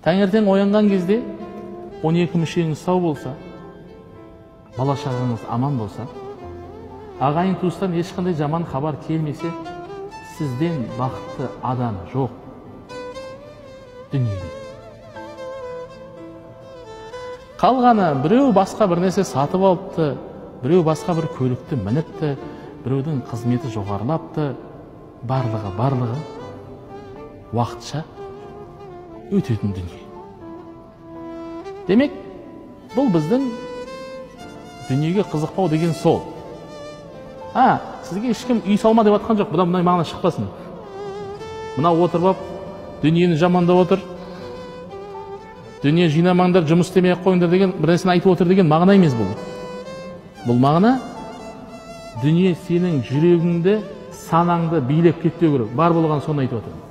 Таңертең оянған кезде 12 мүшеңіз сау болса, бала шағаңыз аман болса, ағайын туыстан ешқандай жаман хабар келмесе, сізден бақытты адам жоқ дүниеде. Қалғаны біреу басқа бір нәрсе сатып алыпты, біреу басқа бір көлікті мініпті, біреудің қызметі жоғарылапты, барлығы уақытша өтетін дүние. Демек, бұл біздің дүниеге қызықпау деген сол. Сізге ешкім үй салма деп атқан жоқ, бұдан бұндай мағына шықпасын. Мына отырып, дүниені жамандап отыр, дүние жинамаңдар, жұмыс істемей қойыңдар деген бір нәрсені айтып отыр деген мағына емес бұл. Бұл мағына дүние сенің жүрегіңді, санаңды билеп кетпеу керек. Бар болған соны айтып отыр.